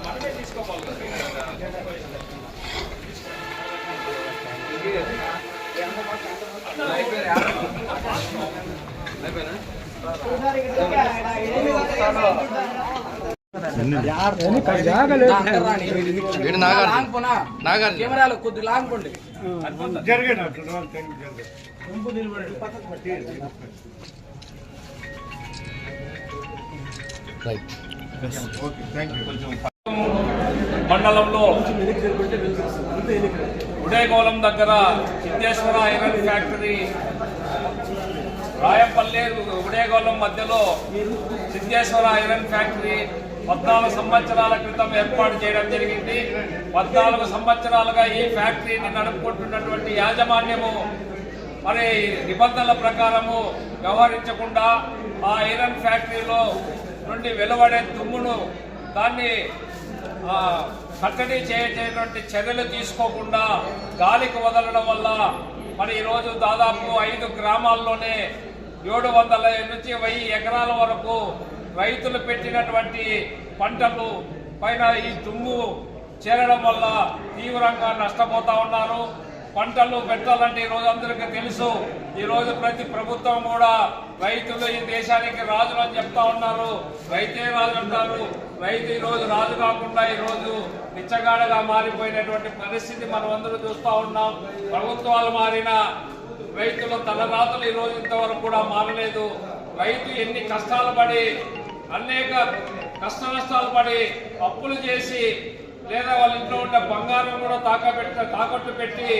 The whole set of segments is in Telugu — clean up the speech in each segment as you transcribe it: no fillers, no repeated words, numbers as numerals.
మనమే తీసుకోవాలి. కెమెరాలో కొద్ది లాంగ్ మండలంలో ఉడేగోళం దగ్గర సిద్ధేశ్వర ఐరన్ ఫ్యాక్టరీ, రాయంపల్లి ఉడేగోళం మధ్యలో సిద్ధేశ్వర ఐరన్ ఫ్యాక్టరీ 14 సంవత్సరాల క్రితం ఏర్పాటు చేయడం జరిగింది. 14 సంవత్సరాలుగా ఈ ఫ్యాక్టరీని నడుపుకుంటున్నటువంటి యాజమాన్యము మరి నిబంధనల ప్రకారము వ్యవహరించకుండా ఆ ఐరన్ ఫ్యాక్టరీలో నుండి వెలువడే దుమ్మును దాన్ని కట్టడి చేసేటువంటి చర్యలు తీసుకోకుండా గాలికి వదలడం వల్ల మరి ఈరోజు దాదాపు 5 గ్రామాల్లోనే 700 నుంచి 1000 ఎకరాల వరకు రైతులు పెట్టినటువంటి పంటలు పైన ఈ దుమ్ము చేరడం వల్ల తీవ్రంగా నష్టపోతా ఉన్నారు. పంటలు పెట్టాలంటే ఈరోజు అందరికీ తెలుసు, ఈరోజు ప్రతి ప్రభుత్వం కూడా రైతులు ఈ దేశానికి రాజులు అని చెప్తా ఉన్నారు. రైతే రాజు అంటారు. రైతు ఈరోజు రాజు కాకుండా ఈరోజు నిచ్చగాడగా మారిపోయినటువంటి పరిస్థితి మనం అందరూ చూస్తూ ఉన్నాం. ప్రభుత్వాలు మారిన రైతుల తలరాతలు ఈరోజు ఇంతవరకు కూడా మారలేదు. రైతు ఎన్ని కష్టాలు పడి, అనేక కష్ట నష్టాలు పడి, అప్పులు చేసి, లేదా వాళ్ళ ఇంట్లో ఉన్న బంగారం కూడా తాకట్టు పెట్టి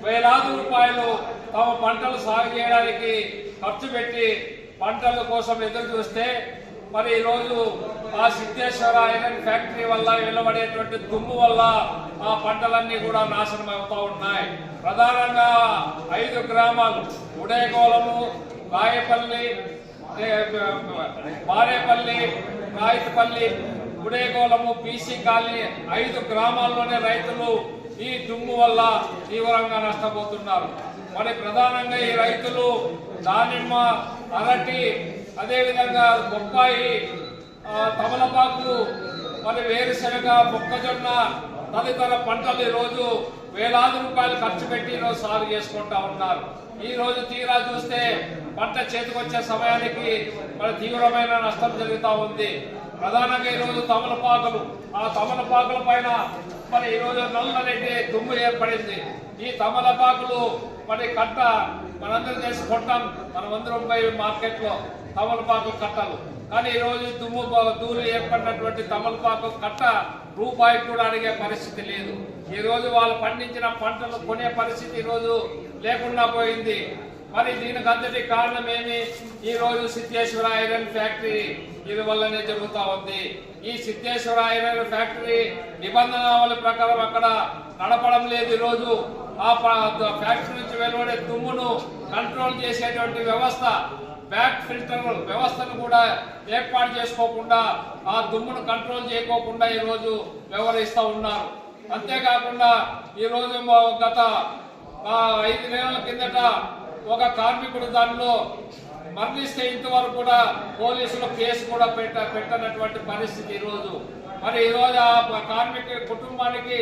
వేలాది రూపాయలు తమ పంటలు సాగు చేయడానికి ఖర్చు పెట్టి పంటల కోసం ఎదురు చూస్తే మరి ఈరోజు ఆ సిద్ధేశ్వర ఐరన్ ఫ్యాక్టరీ వల్ల వెలువడేటువంటి దుమ్ము వల్ల ఆ పంటలన్నీ కూడా నాశనం అవుతూ ఉన్నాయి. ప్రధానంగా 5 గ్రామాలు ఉడేగోళము, రాయపల్లి, బారేపల్లి, రాయితపల్లి, ఉడేగోళము, బీసీ కాలనీ 5 గ్రామాల్లోనే రైతులు ఈ దుమ్ము వల్ల తీవ్రంగా నష్టపోతున్నారు. మరి ప్రధానంగా ఈ రైతులు దానిమ్మ, అరటి, అదేవిధంగా బొప్పాయి, తమలపాకు, మరి వేరుశనగ, మొక్కజొన్న తదితర పంటలు ఈరోజు వేలాది రూపాయలు ఖర్చు పెట్టి ఈరోజు సాగు చేసుకుంటా ఉన్నారు. ఈ రోజు తీరా చూస్తే పంట చేతికొచ్చే సమయానికి మరి తీవ్రమైన నష్టం జరుగుతూ ఉంది. ప్రధానంగా ఈరోజు తమలపాకులు, ఆ తమలపాకుల పైన మరి ఈరోజు నల్లరెడ్డి దుమ్ము ఏర్పడింది. ఈ తమలపాకులు మరి కట్ట మనందరం చేసి కొట్టాం, మనమందరం పోయి మార్కెట్లో తమలపాకు కట్టలు. కానీ ఈరోజు దుమ్ము దూరు ఏర్పడినటువంటి తమలపాకు కట్ట రూపాయి కూడా అడిగే పరిస్థితి లేదు. ఈరోజు వాళ్ళు పండించిన పంటలు కొనే పరిస్థితి ఈరోజు లేకుండా పోయింది. మరి దీనికి అంతటి కారణం ఏమి? ఈరోజు సిద్ధేశ్వర ఐరన్ ఫ్యాక్టరీ ఇది వల్లనే జరుగుతూ ఉంది. ఈ సిద్ధేశ్వర ఐరన్ ఫ్యాక్టరీ నిబంధనల ప్రకారం అక్కడ నడపడం లేదు. ఈరోజు ఆ ఫ్యాక్టరీ నుంచి వెలువడే దుమ్మును కంట్రోల్ చేసేటువంటి వ్యవస్థ, బ్యాక్ ఫిల్టర్ వ్యవస్థను కూడా ఏర్పాటు చేసుకోకుండా, ఆ దుమ్మును కంట్రోల్ చేయకోకుండా ఈరోజు వ్యవహరిస్తూ ఉన్నారు. అంతేకాకుండా ఈరోజు గత 5 నెలల కిందట ఒక కార్మికుడు దానిలో మరణిస్తే ఇంతవరకు కూడా పోలీసులు కేసు కూడా పెట్టనటువంటి పరిస్థితి ఈరోజు. మరి ఈరోజు ఆ కార్మిక కుటుంబానికి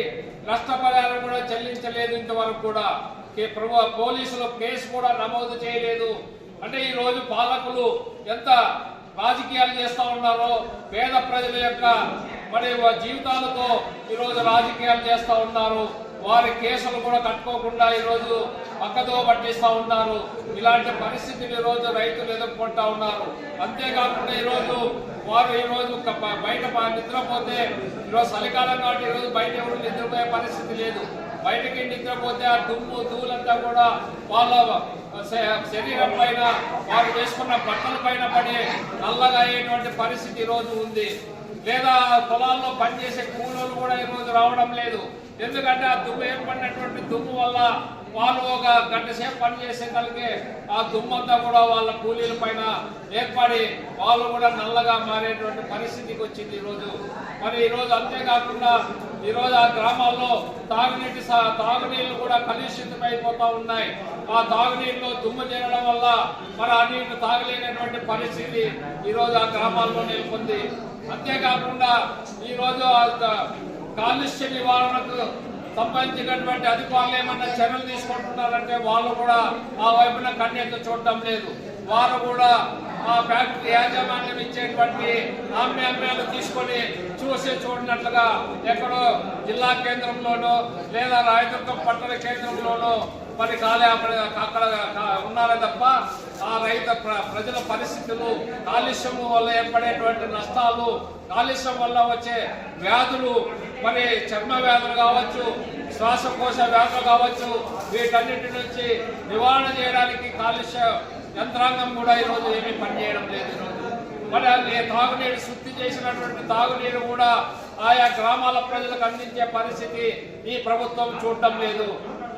నష్టపరిహారం కూడా చెల్లించలేదు ఇంతవరకు కూడా. పోలీసులు కేసు కూడా నమోదు చేయలేదు. అంటే ఈరోజు పాలకులు ఎంత రాజకీయాలు చేస్తూ ఉన్నారో, పేద ప్రజల యొక్క మరి జీవితాలతో ఈరోజు రాజకీయాలు చేస్తూ ఉన్నారు. వారి కేసులు కూడా కట్టుకోకుండా ఈరోజు పక్కదో పట్టిస్తూ ఉన్నారు. ఇలాంటి పరిస్థితులు ఈరోజు రైతులు ఎదుర్కొంటా ఉన్నారు. అంతేకాకుండా ఈరోజు వారు ఈరోజు బయట నిద్రపోతే, ఈరోజు చలికాలం కాబట్టి ఈరోజు బయట ఎవరు నిద్రపోయే పరిస్థితి లేదు. బయటకి నిద్రపోతే ఆ దుమ్ము ధూళంతా కూడా వాళ్ళ శరీరం పైన, వారు వేసుకున్న బట్టల పైన పడి నల్లగా అయ్యేటువంటి పరిస్థితి ఈరోజు ఉంది. లేదా పొలాల్లో పనిచేసే కూలీలు కూడా ఈరోజు రావడం లేదు. ఎందుకంటే ఆ దుమ్ము ఏర్పడినటువంటి దుమ్ము వల్ల వాళ్ళు ఒక గంట సేపు పనిచేసేకలిగే ఆ దుమ్మంతా కూడా వాళ్ళ కూలీల పైన ఏర్పడి వాళ్ళు కూడా నల్లగా మారేటువంటి పరిస్థితికి వచ్చింది ఈరోజు. మరి ఈరోజు అంతేకాకుండా ఈరోజు ఆ గ్రామాల్లో తాగునీళ్లు కూడా కలుషితం అయిపోతూ ఉన్నాయి. ఆ తాగునీళ్ళలో దుమ్ము చేరడం వల్ల మరి ఆ నీళ్లు తాగలేనటువంటి పరిస్థితి ఈరోజు ఆ గ్రామాల్లో నెలకొంది. అంతేకాకుండా ఈరోజు కాలుష్య నివారణకు సంబంధించినటువంటి అధికారులు ఏమన్నా చర్యలు తీసుకుంటున్నారంటే వాళ్ళు కూడా ఆ వైపున కన్నెత్తి చూడటం లేదు. వారు కూడా ఆ ఫ్యాక్టరీ యాజమాన్యం ఇచ్చేటువంటి ఆమ్యాలు తీసుకొని చూడనట్లుగా ఎక్కడో జిల్లా కేంద్రంలోనో లేదా రాయదుర్గం పట్టణ కేంద్రంలోనో మరి అక్కడ ఉన్నారే తప్ప ఆ ప్రజల పరిస్థితులు, కాలుష్యం వల్ల ఏర్పడేటువంటి నష్టాలు, కాలుష్యం వల్ల వచ్చే వ్యాధులు, మరి చర్మ వ్యాధులు కావచ్చు, శ్వాసకోశ వ్యాధులు కావచ్చు, వీటన్నిటి నుంచి నివారణ చేయడానికి కాలుష్య యంత్రాంగం కూడా ఈరోజు ఏమీ పనిచేయడం లేదు. మరి తాగునీరు శుద్ధి చేసినటువంటి తాగునీరు కూడా ఆయా గ్రామాల ప్రజలకు అందించే పరిస్థితి ఈ ప్రభుత్వం చూడటం లేదు.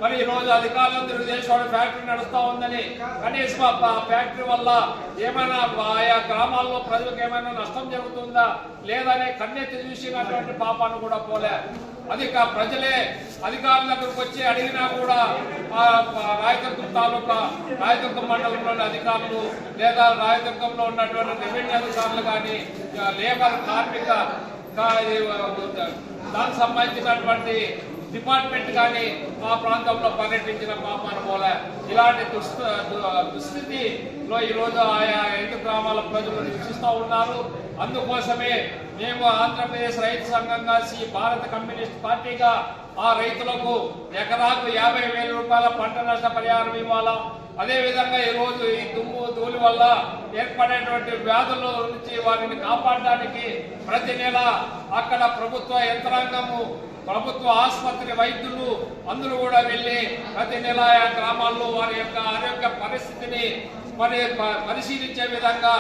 మరి ఈరోజు అధికారులు తెలుగుదేశం ఫ్యాక్టరీ నడుస్తూ ఉందని కనీసం ఆ ఫ్యాక్టరీ వల్ల ఏమైనా ఆయా గ్రామాల్లో ప్రజలకు ఏమైనా నష్టం జరుగుతుందా లేదనే కన్నెత్తి చూసినటువంటి పాపాన్ని కూడా పోలే. ప్రజలే అధికారుల దగ్గరకు వచ్చి అడిగినా కూడా రాయదుర్గం తాలూకా, రాయదుర్గం మండలంలోని అధికారులు లేదా రాయదుర్గంలో ఉన్నటువంటి రెవెన్యూ అధికారులు కానీ, లేబర్ కార్మిక దానికి సంబంధించినటువంటి డిపార్ట్మెంట్ కానీ ఆ ప్రాంతంలో పర్యటించిన పాపాన పోలే. ఇలాంటి దుస్థితిలో ఈరోజు ఆయా 5 గ్రామాల ప్రజలు నివసిస్తూ ఉన్నారు. అందుకోసమే మేము ఆంధ్రప్రదేశ్ రైతు సంఘంగా భారత కమ్యూనిస్ట్ పార్టీగా ఆ రైతులకు ఎకరాకు 50,000 రూపాయల పంట నష్ట పరిహారం ఇవ్వాలా. అదేవిధంగా ఈరోజు ఈ దుమ్ము ధూళి వల్ల ఏర్పడేటువంటి వ్యాధుల నుంచి వారిని కాపాడడానికి ప్రతి నెల అక్కడ ప్రభుత్వ యంత్రాంగము, ప్రభుత్వ ఆసుపత్రి వైద్యులు అందరూ కూడా వెళ్ళి ప్రతి నెల ఆ గ్రామాల్లో వారి యొక్క ఆరోగ్య పరిస్థితిని పరిశీలించే విధంగా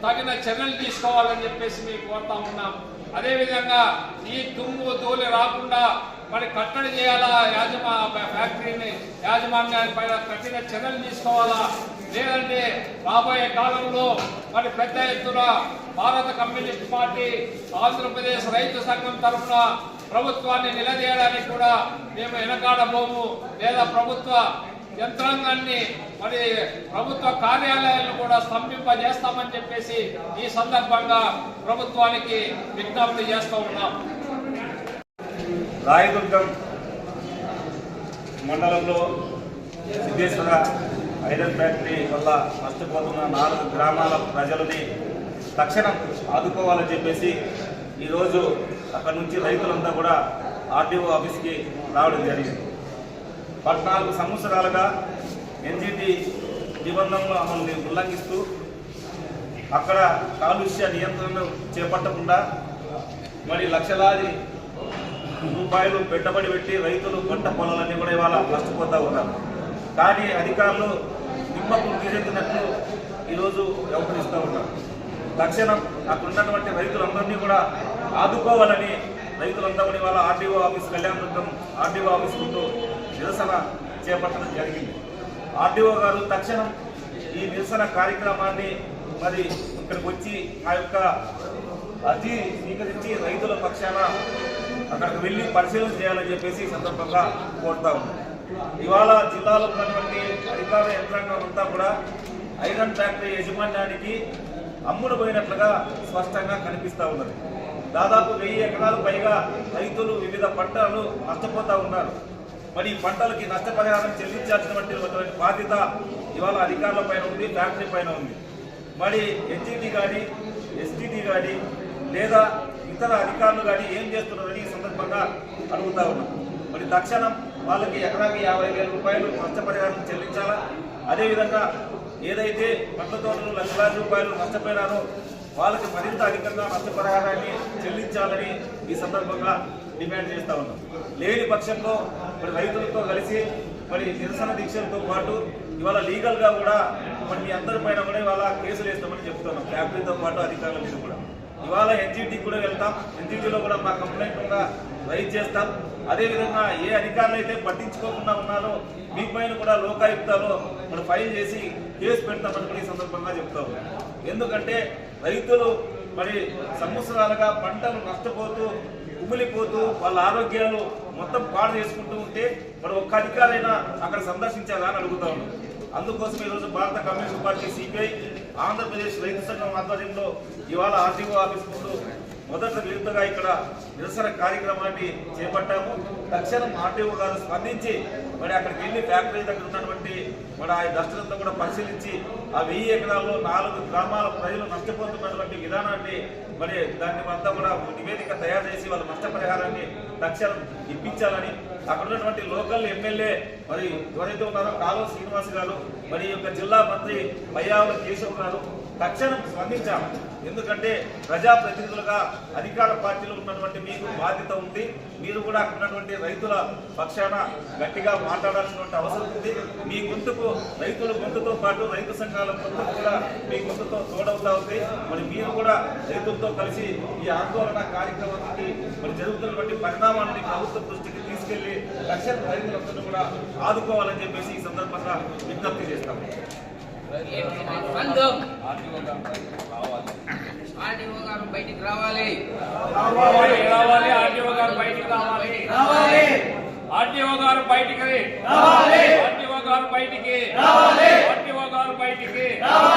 తగిన చర్యలు తీసుకోవాలని చెప్పేసి మేము కోరుతా ఉన్నాం. అదేవిధంగా ఈ దుమ్ము ధూళి రాకుండా మరి కట్టడి చేయాలా, ఫ్యాక్టరీని యాజమాన్యాన్ని పైన కఠిన చర్యలు తీసుకోవాలా. లేదంటే రాబోయే కాలంలో మరి పెద్ద ఎత్తున భారత కమ్యూనిస్ట్ పార్టీ ఆంధ్రప్రదేశ్ రైతు సంఘం తరఫున ప్రభుత్వాన్ని నిలదీయడానికి కూడా మేము వెనకాడబోము. లేదా ప్రభుత్వ యంత్రాంగాన్ని మరి ప్రభుత్వ కార్యాలయాలను కూడా స్తంభింపజేస్తామని చెప్పేసి ఈ సందర్భంగా ప్రభుత్వానికి విజ్ఞప్తి చేస్తూ ఉన్నాం. రాయదుర్గం మండలంలో సిద్ధేశ్వర ఐరన్ ఫ్యాక్టరీ వల్ల నష్టపోతున్న 4 గ్రామాల ప్రజలని తక్షణం ఆదుకోవాలని చెప్పేసి ఈరోజు అక్కడి నుంచి రైతులంతా కూడా ఆర్డీఓ ఆఫీస్కి రావడం జరిగింది. 14 సంవత్సరాలుగా ఎన్జిటి నిబంధనలు అమలుని ఉల్లంఘిస్తూ అక్కడ కాలుష్య నియంత్రణ చేపట్టకుండా మరి లక్షలాది రూపాయలు పెట్టుబడి పెట్టి రైతులు పంట పొలాలన్నీ కూడా ఇవాళ నష్టపోతూ ఉన్నారు. కానీ అధికారులు నిమ్మకు తీరెత్తినట్లు ఈరోజు వ్యవహరిస్తూ ఉన్నారు. తక్షణం అక్కడ ఉన్నటువంటి రైతులందరినీ కూడా ఆదుకోవాలని రైతులందరూ కూడా ఇవాళ RDO office, Kalyandurgam RDO office ముందు నిరసన చేపట్టడం జరిగింది. ఆర్డీఓ గారు తక్షణం ఈ నిరసన కార్యక్రమాన్ని మరి ఇక్కడికి వచ్చి ఆ యొక్క అర్జీ స్వీకరించి రైతుల పక్షాన అక్కడికి వెళ్ళి పరిశీలన చేయాలని చెప్పేసి ఈ సందర్భంగా కోరుతా ఉన్నాం. ఇవాళ జిల్లాలో ఉన్నటువంటి అధికార యంత్రాంగం అంతా కూడా ఐరన్ ఫ్యాక్టరీ యాజమాన్యానికి అమ్ముడు పోయినట్లుగా స్పష్టంగా కనిపిస్తూ ఉన్నది. దాదాపు 1000 ఎకరాల పైగా రైతులు వివిధ పంటలు నష్టపోతూ ఉన్నారు. మరి ఈ పంటలకి నష్టపరిహారం చెల్లించాల్సినటువంటి బాధ్యత ఇవాళ అధికారుల పైన ఉంది, ఫ్యాక్టరీ పైన ఉంది. మరి ఎన్జిటి కానీ, ఎస్టిటి కానీ లేదా ఇతర అధికారులు కానీ ఏం చేస్తున్నారని ఈ సందర్భంగా అడుగుతా ఉన్నాం. మరి తక్షణం వాళ్ళకి ఎకరాకి 50,000 రూపాయలు నష్టపరిహారం చెల్లించాలా. అదేవిధంగా ఏదైతే పండ్ల తోటలు లక్షలాది రూపాయలు నష్టపోయినారో వాళ్ళకి మరింత అధికంగా నష్టపరిహారాన్ని చెల్లించాలని ఈ సందర్భంగా డిమాండ్ చేస్తూ ఉన్నాం. లేని పక్షంలో మరి రైతులతో కలిసి మరి నిరసన దీక్షలతో పాటు ఇవాళ లీగల్గా కూడా మరి మీ అందరి పైన కూడా ఇవాళ కేసులు వేస్తామని చెప్తున్నాం. ఫ్యాక్టరీతో పాటు అధికారుల మీద కూడా ఇవాళ ఎన్జిటికి కూడా వెళ్తాం. ఎన్జిటిలో కూడా మా కంప్లైంట్ కూడా రైజ్ చేస్తాం. అదేవిధంగా ఏ అధికారులు అయితే పట్టించుకోకుండా ఉన్నారో మీ పైన కూడా లోకాయుక్తలో మనం ఫైల్ చేసి కేసు పెడతామని కూడా ఈ సందర్భంగా చెప్తాం. ఎందుకంటే రైతులు మరి సంవత్సరాలుగా పంటలు నష్టపోతూ కుమిలిపోతూ వాళ్ళ ఆరోగ్యాలు మొత్తం పాడు చేసుకుంటూ ఉంటే మరి ఒక్క అధికారైనా అక్కడ సందర్శించాలా అని అడుగుతా ఉన్నాం. అందుకోసం ఈరోజు భారత కమ్యూనిస్ట్ పార్టీ సిపిఐ ఆంధ్రప్రదేశ్ రైతు సంఘం ఆధ్వర్యంలో ఇవాళ ఆర్డీఓ ఆఫీస్ ముందు మొదటి విడతగా ఇక్కడ నిరసన కార్యక్రమాన్ని చేపట్టాము. తక్షణం ఆర్టీఓ గారు స్పందించి మరి అక్కడికి వెళ్ళి ఫ్యాక్టరీ దగ్గర ఉన్నటువంటి మరి ఆ డస్టర్తో కూడా పరిశీలించి ఆ 1000 ఎకరాల్లో 4 గ్రామాల ప్రజలు నష్టపోతున్నటువంటి విధానాన్ని మరి దాన్ని అంతా కూడా నివేదిక తయారు చేసి వాళ్ళ నష్టపరిహారాన్ని తక్షణం ఇప్పించాలని అక్కడ ఉన్నటువంటి లోకల్ ఎమ్మెల్యే మరి ఎవరైతే ఉన్నారో కాలువ శ్రీనివాస్ గారు మరి యొక్క జిల్లా మంత్రి పయ్యావుల కేశవ్ గారు తక్షణం స్పందించాము. ఎందుకంటే ప్రజాప్రతినిధులుగా అధికార పార్టీలో ఉన్నటువంటి మీకు బాధ్యత ఉంది. మీరు కూడా అక్కడ ఉన్నటువంటి రైతుల పక్షాన గట్టిగా మాట్లాడాల్సినటువంటి అవసరం ఉంది. మీ గొంతుకు రైతుల గొంతుతో పాటు రైతు సంఘాల గొంతుకు కూడా మీ గొంతుతో తోడవుతా ఉంది. మరి మీరు కూడా రైతులతో కలిసి ఈ ఆందోళన కార్యక్రమానికి మరి జరుగుతున్నటువంటి పరిణామాన్ని ప్రభుత్వ దృష్టికి తీసుకెళ్లి లక్షల రైతులందరూ కూడా ఆదుకోవాలని చెప్పేసి ఈ సందర్భంగా విజ్ఞప్తి చేస్తాము. ఆర్టీఓ గారు బయటికి రావాలి. ఆర్టీఓ గారు బయటికి రావాలి. ఆర్టీఓ గారు బయటికి రావాలి. ఆర్టీఓ గారు బయటికి రావాలి. ఆర్టీఓ గారు బయటికి రావాలి.